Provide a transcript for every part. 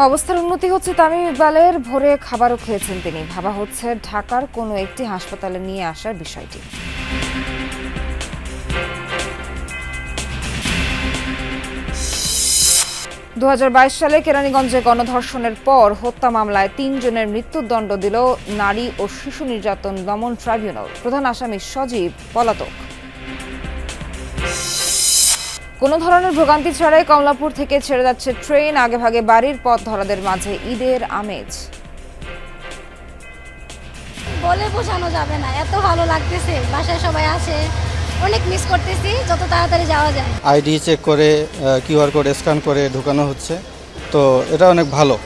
অবস্থার উন্নতি হচ্ছে তামিম ইকবালের। ভোরে খাবারও খেয়েছেন তিনি। ভাবা হচ্ছে ঢাকার কোনো একটি হাসপাতালে নিয়ে আসার বিষয়টি। দু সালে কেরানীগঞ্জে গণধর্ষণের পর হত্যা মামলায় ৩ জনের মৃত্যুদণ্ড দিল নারী ও শিশু নির্যাতন দমন ট্রাইব্যুনাল। প্রধান আসামি সজীব পলাতক। কোনো ধরনের ভোগান্তি ছাড়াই কমলাপুর থেকে ছেড়ে যাচ্ছে ট্রেন। আগেভাগে বাড়ির পথ ধরাদের মাঝে ঈদের আমেজ। বলে বোঝানো যাবে না, এত ভালো লাগতেছে। বাসায় সবাই আছে, অনেক মিস করতেছি। যত তাড়াতাড়ি যাওয়া যায়। আইডি চেক করে কিউআর কোড স্ক্যান করে ঢোকানো হচ্ছে, তো এটা অনেক ভালো।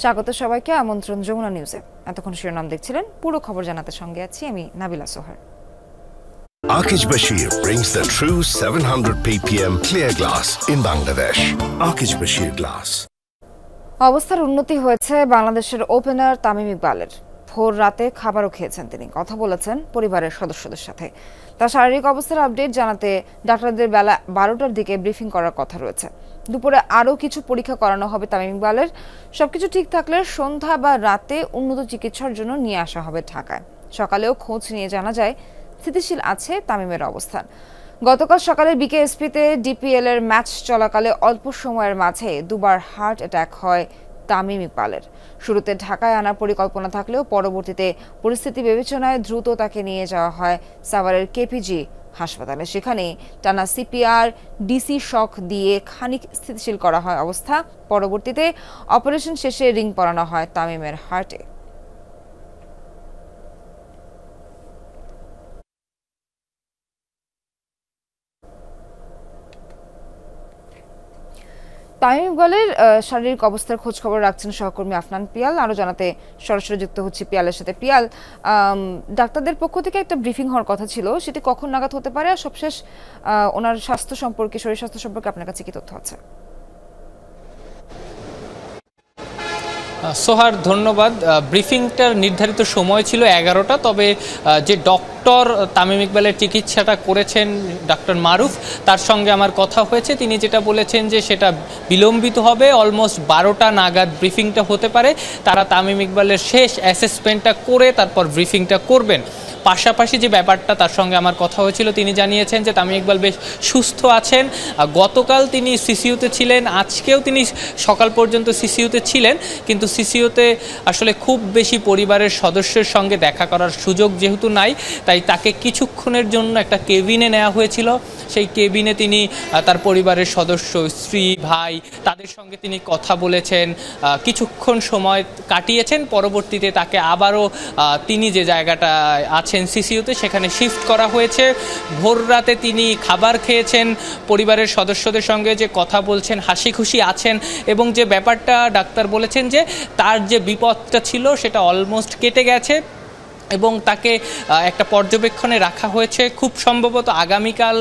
স্বাগত সবাইকে, আমন্ত্রণ যমুনা নিউজে। এতক্ষণ শিরোনাম দেখছিলেন, পুরো খবর জানাতে সঙ্গে আছি আমি Nabila সোহার। Akij Bashir brings the true 700 ppm clear glass in Bangladesh. Akij Bashir Glass. অবস্থার উন্নতি হয়েছে বাংলাদেশের ওপেনার তামিম ইকবালের। ভোর রাতে খাবারও খেয়েছেন তিনি। কথা বলেছেন পরিবারের সদস্যদের সাথে। তার শারীরিক অবস্থার আপডেট জানাতে ডাক্তারদের বেলা 12টার দিকে ব্রিফিং করার কথা রয়েছে। দুপুরে আরও কিছু পরীক্ষা করানো হবে তামিম ইকবালের। সবকিছু ঠিক থাকলে সন্ধ্যা বা রাতে উন্নত চিকিৎসার জন্য নিয়ে আসা হবে ঢাকায়। সকালেও খোঁজ নিয়ে জানা যায় স্থিতিশীল আছে তামিমের অবস্থান। গতকাল সকালে বিকেএসপিতে ডিপিএল এর ম্যাচ চলাকালে অল্প সময়ের মাঝে দুবার হার্ট অ্যাটাক হয় তামিম ইকবালের। শুরুতে ঢাকায় আনার পরিকল্পনা থাকলেও পরবর্তীতে পরিস্থিতি বিবেচনায় দ্রুত তাকে নিয়ে যাওয়া হয় সাভারের কেপিজি হাসপাতালে। সেখানে টানা সিপিআর ডিসি শক দিয়ে খানিক স্থিতিশীল করা হয় অবস্থা। পরবর্তীতে অপারেশন শেষে রিং পরানো হয় তামিমের হার্টে। তামিম ইকবালের শারীরিক অবস্থার খোঁজ খবর রাখছেন সহকর্মী আফনান পিয়াল। আরও জানাতে সরাসরি যুক্ত হচ্ছে পিয়ালের সাথে। পিয়াল, ডাক্তারদের পক্ষ থেকে একটা ব্রিফিং হওয়ার কথা ছিল, সেটি কখন নাগাদ হতে পারে? আর সবশেষ ওনার স্বাস্থ্য সম্পর্কে, শরীর স্বাস্থ্য সম্পর্কে আপনার কাছে কি তথ্য আছে? সোহার, ধন্যবাদ। ব্রিফিংটার নির্ধারিত সময় ছিল 11টা, তবে যে ডক্টর তামিম ইকবালের চিকিৎসাটা করেছেন ডক্টর মারুফ, তার সঙ্গে আমার কথা হয়েছে। তিনি যেটা বলেছেন যে সেটা বিলম্বিত হবে, অলমোস্ট 12টা নাগাদ ব্রিফিংটা হতে পারে। তারা তামিম ইকবালের শেষ অ্যাসেসমেন্টটা করে তারপর ব্রিফিংটা করবেন। পাশাপাশি যে ব্যাপারটা, তার সঙ্গে আমার কথা হয়েছিল, তিনি জানিয়েছেন যে তামিম ইকবাল বেশ সুস্থ আছেন। গতকাল তিনি সিসিইউতে ছিলেন, আজকেও তিনি সকাল পর্যন্ত সিসিইউতে ছিলেন, কিন্তু সিসিইউতে আসলে খুব বেশি পরিবারের সদস্যের সঙ্গে দেখা করার সুযোগ যেহেতু নাই, তাই তাকে কিছুক্ষণের জন্য একটা কেবিনে নেওয়া হয়েছিল। সেই কেবিনে তিনি তার পরিবারের সদস্য, স্ত্রী, ভাই, তাদের সঙ্গে তিনি কথা বলেছেন, কিছুক্ষণ সময় কাটিয়েছেন। পরবর্তীতে তাকে আবারও তিনি যে জায়গাটা আছেন সিসিইউতে সেখানে শিফট করা হয়েছে। ভোর রাতে তিনি খাবার খেয়েছেন, পরিবারের সদস্যদের সঙ্গে যে কথা বলছেন, হাসি খুশি আছেন, এবং যে ব্যাপারটা ডাক্তার বলেছেন যে তার যে বিপদটা ছিল সেটা অলমোস্ট কেটে গেছে এবং তাকে একটা পর্যবেক্ষণে রাখা হয়েছে। খুব সম্ভবত আগামীকাল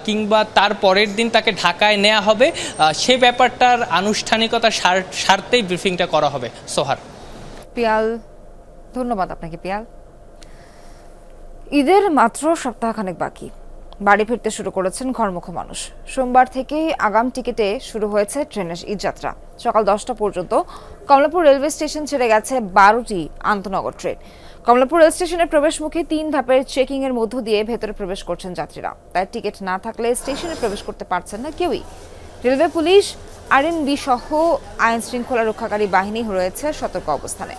কিংবা তার পরের দিন তাকে ঢাকায় নেওয়া হবে। সে ব্যাপারটার আনুষ্ঠানিকতা সারতেই ব্রিফিংটা করা হবে। সোহার। পিয়াল, ধন্যবাদ আপনাকে। পিয়াল, ঈদের মাত্র সপ্তাহখানেক বাকি। বাড়ি ফিরতে শুরু করেছেন ঘরমুখো মানুষ। সোমবার থেকেই আগাম টিকিটে শুরু হয়েছে ট্রেনের ঈদযাত্রা। সকাল 10টা পর্যন্ত কমলাপুর রেলওয়ে স্টেশন ছেড়ে গেছে 12টি আন্তনগর ট্রেন। কমলাপুর রেল স্টেশনের প্রবেশমুখে 3 ধাপের চেকিং এর মধ্য দিয়ে ভেতরে প্রবেশ করছেন যাত্রীরা। তাই টিকিট না থাকলে স্টেশনে প্রবেশ করতে পারছেন না কেউই। রেলওয়ে পুলিশ, আরএনবি সহ আইন শৃঙ্খলা রক্ষাকারী বাহিনী রয়েছে সতর্ক অবস্থানে।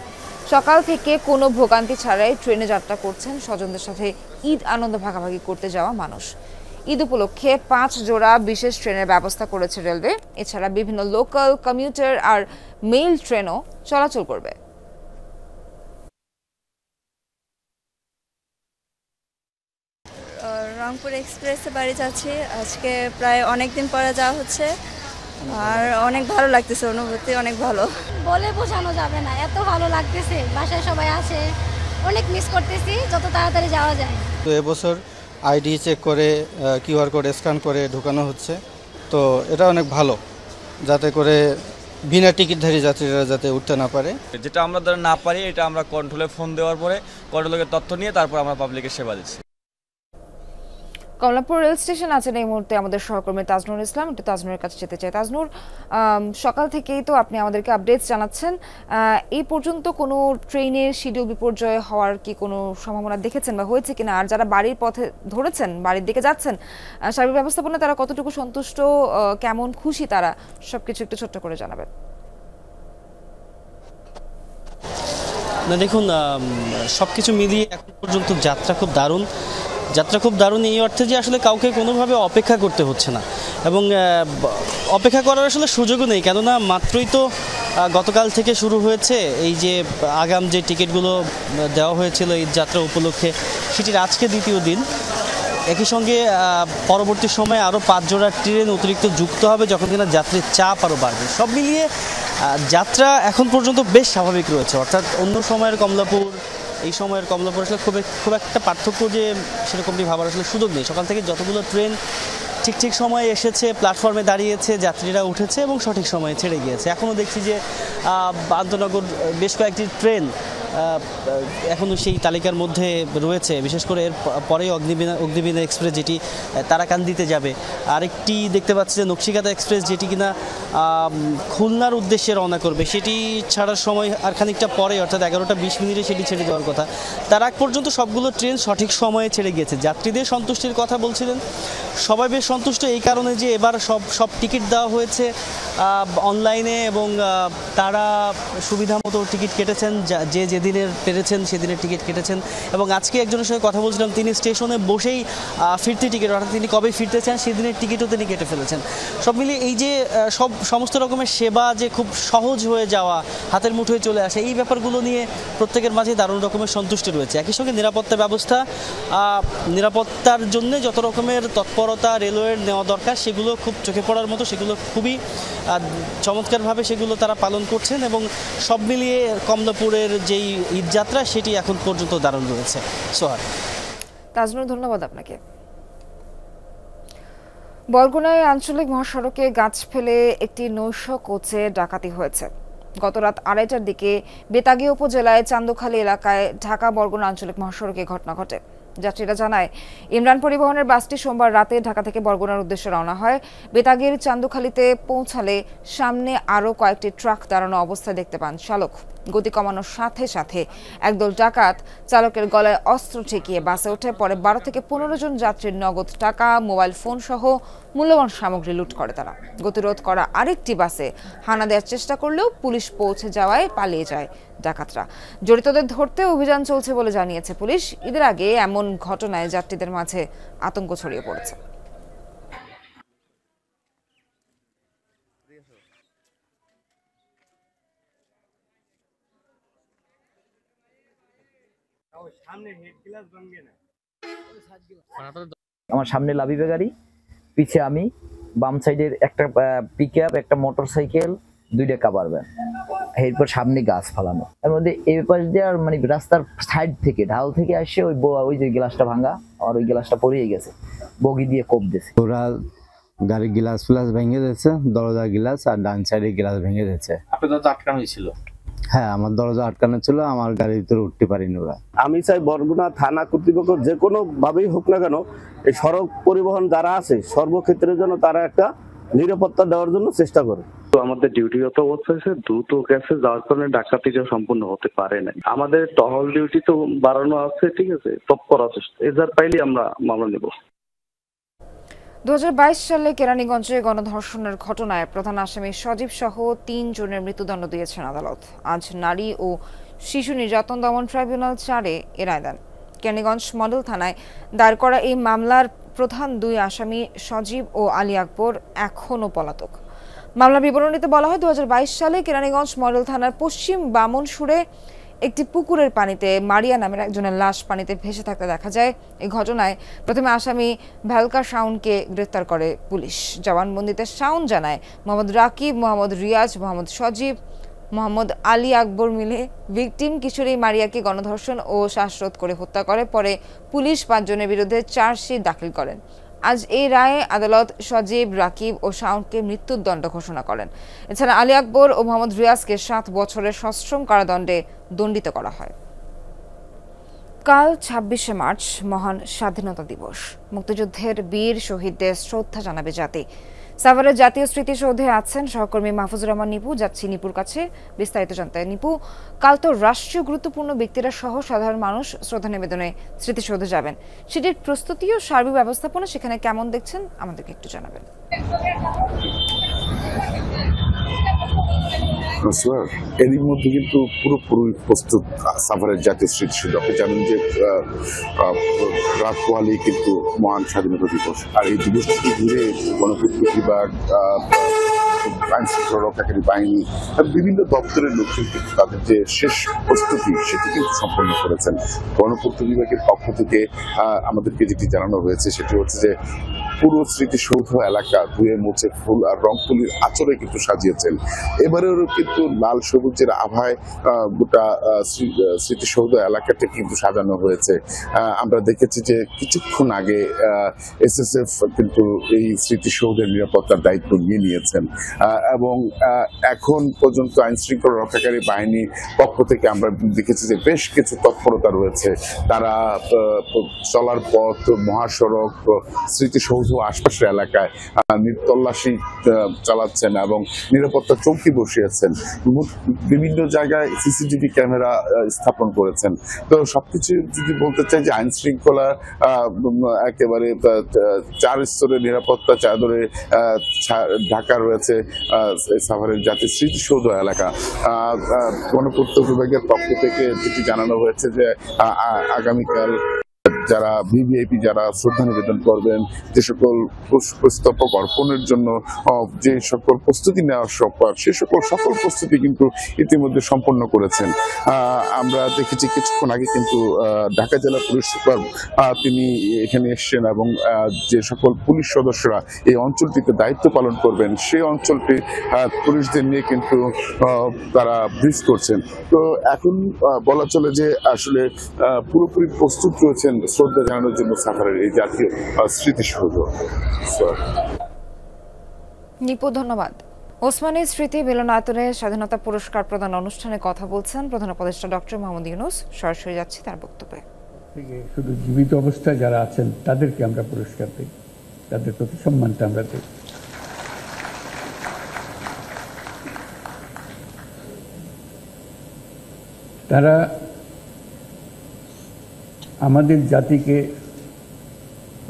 সকাল থেকে কোনো ভোগান্তি ছাড়াই ট্রেনে যাত্রা করছেন স্বজনদের সাথে ঈদ আনন্দ ভাগাভাগি করতে যাওয়া মানুষ। ঈদ উপলক্ষে 5 জোড়া বিশেষ ট্রেনের ব্যবস্থা করেছে রেলওয়ে। এছাড়া বিভিন্ন লোকাল, কমিউটার আর মেইল ট্রেনও চলাচল করবে। রংপুর এক্সপ্রেসে বাড়ি যাচ্ছি। আজকে প্রায় অনেক দিন পরে যাওয়া হচ্ছে, আর অনেক ভালো লাগতেছে, অনুভূতি অনেক ভালো। বলে বোঝানো যাবে না, এত ভালো লাগতেছে। বাসায় সবাই আছে, অনেক মিস করতেছি। যত তাড়াতাড়ি যাওয়া যায়। তো এবছর আইডি চেক করে কিউআর কোড স্ক্যান করে ঢোকানো হচ্ছে। তো এটা অনেক ভালো, যাতে করে বিনা টিকিটধারী যাত্রীরা যাতে উঠতে না পারে। যেটা আমরা ধরে না পারি এটা আমরা কন্ট্রোলে ফোন দেওয়ার পরে কন্ট্রোলের তথ্য নিয়ে তারপর আমরা পাবলিকের সেবা দিচ্ছি। কমলাপুর রেল স্টেশন আছেন এই মুহূর্তে আমাদের সহকর্মী তাজনুর ইসলাম। একটু তাজনুরের কাছে যেতে চাই। তাজনুর, সকাল থেকেই তো আপনি আমাদেরকে আপডেটস জানাচ্ছেন, এই পর্যন্ত কোনো ট্রেনের শিডিউল বিপর্যয় হওয়ার কি কোনো সম্ভাবনা দেখেছেন বা হয়েছে কিনা? আর যারা বাড়ির পথে ধরেছেন, বাড়ির দিকে যাচ্ছেন, সার্বিক ব্যবস্থাপনায় তারা কতটুকু সন্তুষ্ট, কেমন খুশি তারা, সবকিছু একটু ছোট্ট করে জানাবেন। না দেখুন, সব কিছু মিলিয়ে এখন পর্যন্ত যাত্রা খুব দারুণ এই অর্থে যে আসলে কাউকে কোনোভাবে অপেক্ষা করতে হচ্ছে না, এবং অপেক্ষা করার আসলে সুযোগও নেই। কেননা মাত্রই তো গতকাল থেকে শুরু হয়েছে এই যে আগাম যে টিকিটগুলো দেওয়া হয়েছিল এই যাত্রা উপলক্ষে, সেটির আজকে দ্বিতীয় দিন। একই সঙ্গে পরবর্তী সময়ে আরও 5 জোড়া ট্রেন অতিরিক্ত যুক্ত হবে, যখন কিনা যাত্রীর চাপ আরও বাড়বে। সব মিলিয়ে যাত্রা এখন পর্যন্ত বেশ স্বাভাবিক রয়েছে, অর্থাৎ অন্য সময়ের কমলাপুর এই সময়ের কমলাপুর আসলে খুব একটা পার্থক্য যে সেরকমটি ভাবার আসলে সুযোগ নেই। সকাল থেকে যতগুলো ট্রেন ঠিক সময়ে এসেছে, প্ল্যাটফর্মে দাঁড়িয়েছে, যাত্রীরা উঠেছে এবং সঠিক সময়ে ছেড়ে গিয়েছে। এখনও দেখছি যে আন্তনগর বেশ কয়েকটি ট্রেন এখনও সেই তালিকার মধ্যে রয়েছে, বিশেষ করে এর পরেই অগ্নিবীণা এক্সপ্রেস যেটি তারাকান্দিতে যাবে। আরেকটি দেখতে পাচ্ছি যে নকশিকাতা এক্সপ্রেস যেটি কিনা খুলনার উদ্দেশ্যে রওনা করবে, সেটি ছাড়ার সময় আর খানিকটা পরে, অর্থাৎ 11টা 20 মিনিটে সেটি ছেড়ে দেওয়ার কথা। তার আগ পর্যন্ত সবগুলো ট্রেন সঠিক সময়ে ছেড়ে গিয়েছে। যাত্রীদের সন্তুষ্টির কথা বলছিলেন, সবাই বেশ সন্তুষ্ট এই কারণে যে এবার সব টিকিট দেওয়া হয়েছে অনলাইনে, এবং তারা সুবিধা মতো টিকিট কেটেছেন, যেদিনের পেরেছেন সেদিনের টিকিট কেটেছেন। এবং আজকে একজনের সঙ্গে কথা বলছিলাম, তিনি স্টেশনে বসেই ফিরতি টিকিট, অর্থাৎ তিনি কবে ফিরতে চান সেদিনের টিকিটও তিনি কেটে ফেলেছেন। সব মিলিয়ে এই যে সমস্ত রকমের সেবা যে খুব সহজ হয়ে যাওয়া, হাতের মুঠোয় চলে আসে, এই ব্যাপারগুলো নিয়ে প্রত্যেকের মাঝে দারুণ রকমের সন্তুষ্টি রয়েছে। একই সঙ্গে নিরাপত্তা ব্যবস্থা, নিরাপত্তার জন্য যত রকমের তৎপরতা রেলওয়ের নেওয়া দরকার সেগুলো খুব চোখে পড়ার মতো, সেগুলো খুবই চমৎকারভাবে সেগুলো তারা পালন করছেন। এবং সব মিলিয়ে কমলাপুরের যেই ঈদযাত্রা সেটি এখন পর্যন্ত দারুণ রয়েছে। সোহার। তাজনুর, ধন্যবাদ আপনাকে। বরগুনায় আঞ্চলিক মহাসড়কে গাছ ফেলে একটি নৈশ কোচে ডাকাতি হয়েছে। গত রাত 2:30টার দিকে বেতাগী উপজেলায় চান্দখালী এলাকায় ঢাকা বরগুনা আঞ্চলিক মহাসড়কে ঘটনা ঘটে। যাত্রীরা জানায়, ইমরান পরিবহনের বাসটি সোমবার রাতে ঢাকা থেকে বরগুনার উদ্দেশ্যে রওনা হয়। বেতাগীর চান্দখালীতে পৌঁছালে সামনে আরও কয়েকটি ট্রাক দাঁড়ানো অবস্থায় দেখতে পান চালক। গতি কমানোর সাথে সাথে একদল ডাকাত চালকের গলায় অস্ত্র ঠেকিয়ে বাসে ওঠে। পরে 12 থেকে 15 জন যাত্রীর নগদ টাকা, মোবাইল ফোন সহ মূল্যবান সামগ্রী লুট করে তারা। গতিরোধ করা আরেকটি বাসে হানা দেওয়ার চেষ্টা করলেও পুলিশ পৌঁছে যাওয়ায় পালিয়ে যায় ডাকাতরা। জড়িতদের ধরতে অভিযান চলছে বলে জানিয়েছে পুলিশ। ঈদের আগে এমন ঘটনায় যাত্রীদের মাঝে আতঙ্ক ছড়িয়ে পড়েছে। আমার সামনে লাবিবে গাড়ি, পিছে আমি, বাম সাইডের একটা পিকআপ, একটা মোটরসাইকেল, 2টা কাভার ভ্যান, এরপর সামনে গাছ ফালানো। এর মধ্যে এই পাশ দিয়ে আর মানে রাস্তার সাইড থেকে ঢাল থেকে আসে ওই যে গ্লাসটা ভাঙা, আর ওই গ্লাসটা পড়িয়ে গেছে, বগি দিয়ে কোপ দিয়েছে। ওরা গাড়ির গ্লাস ফ্লাস ভেঙে দিয়েছে, দরজার গ্লাস আর ডান সাইডের গ্লাস ভেঙে দিয়েছে। আপনার দরজা আটকানো হয়েছিল? হ্যাঁ, আমার দরজা আটকানো ছিল, আমার গাড়ির ভিতরে উঠতে পারিনি ওরা। আমি চাই বরগুনা থানা কর্তৃপক্ষ যে কোনো ভাবেই হোক না কেন, এই সড়ক পরিবহন যারা আছে সর্বক্ষেত্রের জন্য তারা একটা নিরাপত্তা দেওয়ার জন্য চেষ্টা করে। তো আমাদের ডিউটিগত অবস্থা হচ্ছে দ্রুত গেছে, যার কারণে ডাকাতিটা সম্পূর্ণ হতে পারে না। আমাদের টহল ডিউটি তো বাড়ানো আছে, ঠিক আছে, তৎপর আছে, এজার পাইলে আমরা মামলা নেব। 2022 সালে কেরানীগঞ্জে গণধর্ষণের ঘটনায় প্রধান আসামি সজীব সহ 3 জনের মৃত্যুদণ্ড দিয়েছেন আদালত। আজ নারী ও শিশু নির্যাতন দমন ট্রাইব্যুনাল 4-এ এ রায় দেন। কেরানীগঞ্জ মডেল থানায় দায়ের করা এই মামলার প্রধান 2 আসামি সজীব ও আলী আকবর এখনও পলাতক। মামলার বিবরণীতে বলা হয়, 2022 সালে কেরানীগঞ্জ মডেল থানার পশ্চিম বামনসুরে একটি পুকুরের পানিতে মারিয়া নামের একজনের লাশ পানিতে ভেসে থাকতে দেখা যায়। এই ঘটনায় প্রথমে আসামি ভ্যালকা শাওনকে গ্রেফতার করে পুলিশ। জবানবন্দিতে শাওন জানায়, মোহাম্মদ রাকিব, মোহাম্মদ রিয়াজ, মোহাম্মদ সজীব, মোহাম্মদ আলী আকবর মিলে ভিকটিম কিশোরী মারিয়াকে গণধর্ষণ ও শ্বাসরোধ করে হত্যা করে। পরে পুলিশ 5 জনের বিরুদ্ধে চার্জশিট দাখিল করেন। আজ এই রায়ে আদালত সজীব, রাকিব ও শাওনকে মৃত্যুদণ্ড ঘোষণা করেন। এছাড়া আলী আকবর ও মোহাম্মদ রিয়াজকে 7 বছরের সশ্রম কারাদণ্ডে দণ্ডিত করা হয়। কাল 26শে মার্চ মহান স্বাধীনতা দিবস। মুক্তিযুদ্ধের বীর শহীদদের শ্রদ্ধা জানাবে জাতি। সাভারের জাতীয় স্মৃতিসৌধে আছেন সহকর্মী মাহফুজুর রহমান নিপু। যাচ্ছি নিপুর কাছে বিস্তারিত জানতে। নিপু, কাল তো রাষ্ট্রীয় গুরুত্বপূর্ণ ব্যক্তিরা সহ সাধারণ মানুষ শ্রদ্ধা নিবেদনে স্মৃতিসৌধে যাবেন। সেটির প্রস্তুতি ও সার্বিক ব্যবস্থাপনা সেখানে কেমন দেখছেন আমাদেরকে একটু জানাবেন। এরই মধ্যে কিন্তু পুরোপুরি প্রস্তুত সাভারের জাতীয় স্মৃতিসৌধ। আপনি জানেন যে রাত পোহালি কিন্তু মহান স্বাধীনতা দিবস, আর এই দিবসটি ঘিরে গণপূর্ত বিভাগ, আইন শৃঙ্খলা রক্ষাকারী বাহিনী, বিভিন্ন দপ্তরের লোকজন কিন্তু তাদের যে শেষ প্রস্তুতি সেটি কিন্তু সম্পন্ন করেছেন। গণপূর্ত বিভাগের পক্ষ থেকে আমাদেরকে যেটি জানানো হয়েছে সেটি হচ্ছে যে পুরো স্মৃতিসৌধ এলাকা ধুয়ে মুছে ফুল আর রং তুলির আচরে কিন্তু সাজিয়েছেন। এবারেও কিন্তু লাল সবুজের আভায় গোটা স্মৃতিসৌধ এলাকাটা কিন্তু সাজানো হয়েছে। আমরা দেখেছি যে কিছুক্ষণ আগে এসএসএফ কিন্তু এই স্মৃতিসৌধের নিরাপত্তার দায়িত্ব নিয়ে নিয়েছেন এবং এখন পর্যন্ত আইন শৃঙ্খলা রক্ষাকারী বাহিনীর পক্ষ থেকে আমরা দেখেছি যে বেশ কিছু তৎপরতা রয়েছে। তারা চলার পথ, মহাসড়ক, স্মৃতিসৌধ আশপাশের এলাকায় তল্লাশি চালাচ্ছেন এবং নিরাপত্তা চৌকি বসিয়েছেন। বিভিন্ন জায়গায় সিসিটিভি ক্যামেরা স্থাপন করেছেন। তো সবকিছু যদি বলতে চাই যে আইন শৃঙ্খলা একেবারে 4 স্তরের নিরাপত্তা চাদরে ঢাকা রয়েছে সাভারের জাতীয় স্মৃতিসৌধ এলাকা। গণপূর্ত বিভাগের পক্ষ থেকে যেটি জানানো হয়েছে যে আগামীকাল যারা ভিভিআইপি যারা শ্রদ্ধা নিবেদন করবেন, যে সকল পুষ্পস্তবক অর্পণের জন্য যে সকল প্রস্তুতি নেওয়ার সে সকল প্রস্তুতি কিন্তু ইতিমধ্যে সম্পন্ন করেছেন। আমরা দেখেছি কিছুক্ষণ আগে কিন্তু ঢাকা জেলা পুলিশ সুপার তিনি এখানে এসছেন এবং যে সকল পুলিশ সদস্যরা এই অঞ্চলটিতে দায়িত্ব পালন করবেন সেই অঞ্চলটি পুলিশদের নিয়ে কিন্তু তারা ব্রিফ করছেন। তো এখন বলা চলে যে আসলে পুরোপুরি প্রস্তুত রয়েছেন শ্রদ্ধা জানানোর জন্য সাভারের এই জাতীয় স্মৃতিসৌধ। নিপু, ধন্যবাদ। ওসমানী স্মৃতি মিলনায়তনে স্বাধীনতা পুরস্কার প্রদান অনুষ্ঠানে কথা বলছেন প্রধান উপদেষ্টা ডক্টর মোহাম্মদ ইউনূস। সরাসরি যাচ্ছি তার বক্তব্যে। শুধু জীবিত অবস্থায় যারা আছেন তাদেরকে আমরা পুরস্কার দিই, তাদের প্রতি সম্মানটা আমরা দিই। তারা আমাদের জাতিকে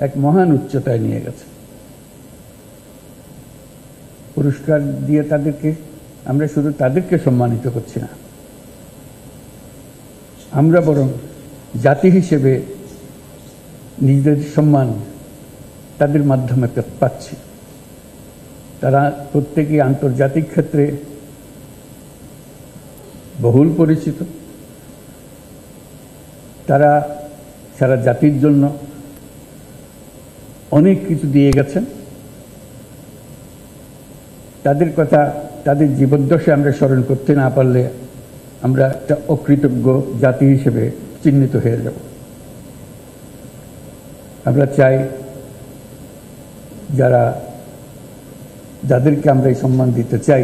এক মহান উচ্চতায় নিয়ে গেছে। পুরস্কার দিয়ে আমরা শুধু তাদেরকে সম্মানিত করছি না, আমরা বরং জাতি হিসেবে নিজেদের সম্মান তাদের মাধ্যমে পাচ্ছি। তারা প্রত্যেকেই আন্তর্জাতিক ক্ষেত্রে বহুল পরিচিত। তারা সারা জাতির জন্য অনেক কিছু দিয়ে গেছেন। তাদের কথা, তাদের জীবদ্দশায় আমরা স্মরণ করতে না পারলে আমরা একটা অকৃতজ্ঞ জাতি হিসেবে চিহ্নিত হয়ে যাব। আমরা চাই যাদেরকে আমরা এই সম্মান দিতে চাই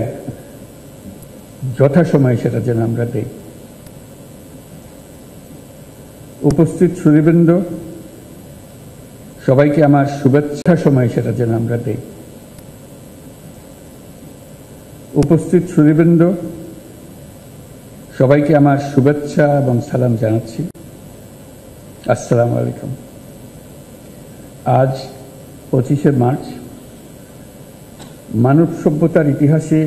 যথাসময়ে সেটা যেন আমরা দেই। উপস্থিত সুধীবৃন্দ, সবাইকে আমার শুভেচ্ছা সময় সেটা যেন আমরা দেই। উপস্থিত সুধীবৃন্দ, সবাইকে আমার শুভেচ্ছা এবং সালাম জানাচ্ছি। আসসালামু আলাইকুম। আজ 25শে মার্চ মানব সভ্যতার ইতিহাসে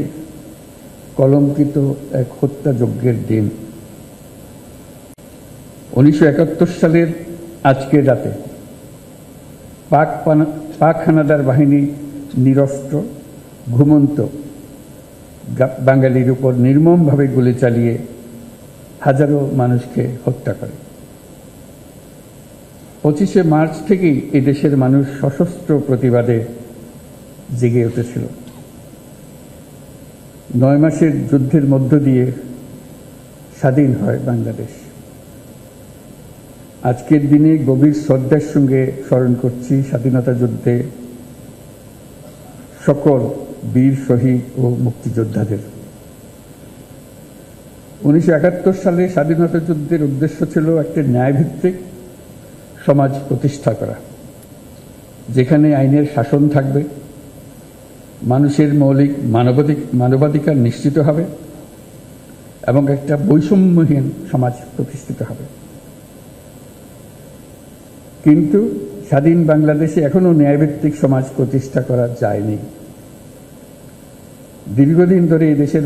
কলঙ্কিত এক হত্যাযজ্ঞের দিন। 1971 সালের আজকের রাতে পাক হানাদার বাহিনী নিরস্ত্র ঘুমন্ত বাঙালির উপর নির্মমভাবে গুলি চালিয়ে হাজারো মানুষকে হত্যা করে। 25শে মার্চ থেকেই এই দেশের মানুষ সশস্ত্র প্রতিবাদে জেগে উঠেছিল। 9 মাসের যুদ্ধের মধ্য দিয়ে স্বাধীন হয় বাংলাদেশ। আজকের দিনে গভীর শ্রদ্ধার সঙ্গে স্মরণ করছি স্বাধীনতা যুদ্ধে সকল বীর শহীদ ও মুক্তিযোদ্ধাদের। 1971 সালে স্বাধীনতা যুদ্ধের উদ্দেশ্য ছিল একটি ন্যায়ভিত্তিক সমাজ প্রতিষ্ঠা করা, যেখানে আইনের শাসন থাকবে, মানুষের মৌলিক মানবাধিকার নিশ্চিত হবে এবং একটা বৈষম্যহীন সমাজ প্রতিষ্ঠিত হবে। কিন্তু স্বাধীন বাংলাদেশে এখনো ন্যায়ভিত্তিক সমাজ প্রতিষ্ঠা করা যায়নি। দীর্ঘদিন ধরে এই দেশের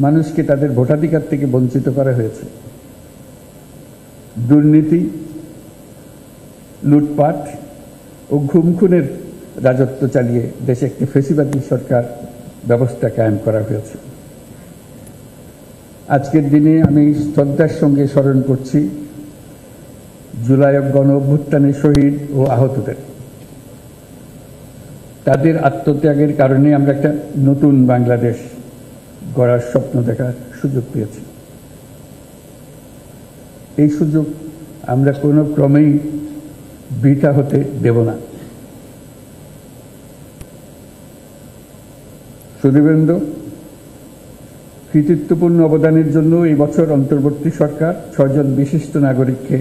মানুষকে তাদের ভোটাধিকার থেকে বঞ্চিত করা হয়েছে। দুর্নীতি, লুটপাট ও ঘুমখুনের রাজত্ব চালিয়ে দেশে একটি ফ্যাসিবাদী সরকার ব্যবস্থা কায়েম করা হয়েছে। আজকের দিনে আমি শ্রদ্ধার সঙ্গে স্মরণ করছি জুলাই গণ অভ্যুত্থানের শহীদ ও আহতদের। তাদের আত্মত্যাগের কারণে আমরা একটা নতুন বাংলাদেশ গড়ার স্বপ্ন দেখার সুযোগ পেয়েছি। এই সুযোগ আমরা কোনো ক্রমেই বৃথা হতে দেব না। সুধীবৃন্দ, কৃতিত্বপূর্ণ অবদানের জন্য এই বছর অন্তর্বর্তী সরকার 6 জন বিশিষ্ট নাগরিককে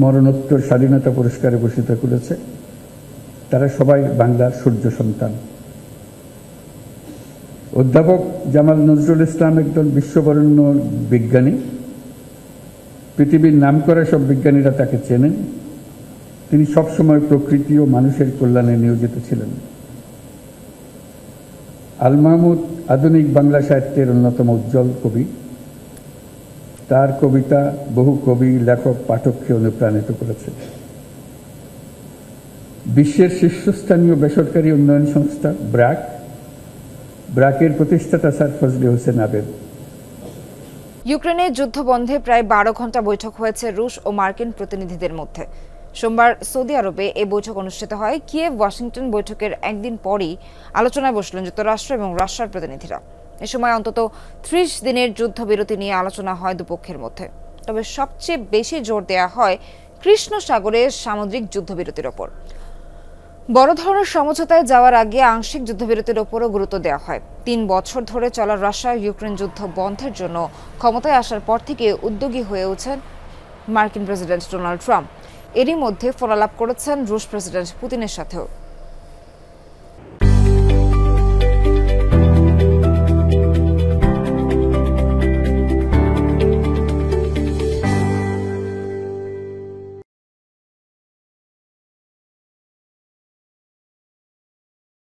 মরণোত্তর স্বাধীনতা পুরস্কারে ভূষিত করেছে। তারা সবাই বাংলার সূর্য সন্তান। অধ্যাপক জামাল নজরুল ইসলাম একজন বিশ্ববরেণ্য বিজ্ঞানী। পৃথিবীর নামকরা সব বিজ্ঞানীরা তাকে চেনেন। তিনি সবসময় প্রকৃতি ও মানুষের কল্যাণে নিয়োজিত ছিলেন। আল মাহমুদ আধুনিক বাংলা সাহিত্যের অন্যতম উজ্জ্বল কবি। তার কবিতা বহু কবি, লেখক, পাঠককে অনুপ্রাণিত করেছে। বিশ্বের শীর্ষস্থানীয় বেসরকারি উন্নয়ন সংস্থা ব্র্যাকের প্রতিষ্ঠাতা স্যার ফজলে হোসেন আবেদ। ইউক্রেনে যুদ্ধ বন্ধে প্রায় 12 ঘন্টা বৈঠক হয়েছে রুশ ও মার্কিন প্রতিনিধিদের মধ্যে। সোমবার সৌদি আরবে এই বৈঠক অনুষ্ঠিত হয়। কিয়েভ ওয়াশিংটন বৈঠকের একদিন পরই আলোচনায় বসলেন যুক্তরাষ্ট্র এবং রাশিয়ার প্রতিনিধিরা। এ সময় অন্তত 30 দিনের যুদ্ধবিরতি নিয়ে আলোচনা হয় দুপক্ষের মধ্যে। তবে সবচেয়ে বেশি জোর দেওয়া হয় কৃষ্ণ সাগরের সামুদ্রিক যুদ্ধবিরতির ওপর। বড় ধরনের সমঝোতায় যাওয়ার আগে আংশিক যুদ্ধবিরতির ওপরও গুরুত্ব দেওয়া হয়। 3 বছর ধরে চলা রাশিয়া ইউক্রেন যুদ্ধ বন্ধের জন্য ক্ষমতায় আসার পর থেকে উদ্যোগী হয়ে ওঠেন মার্কিন প্রেসিডেন্ট ডোনাল্ড ট্রাম্প। এরই মধ্যে ফোনালাপ করেছেন রুশ প্রেসিডেন্ট পুতিনের সাথেও।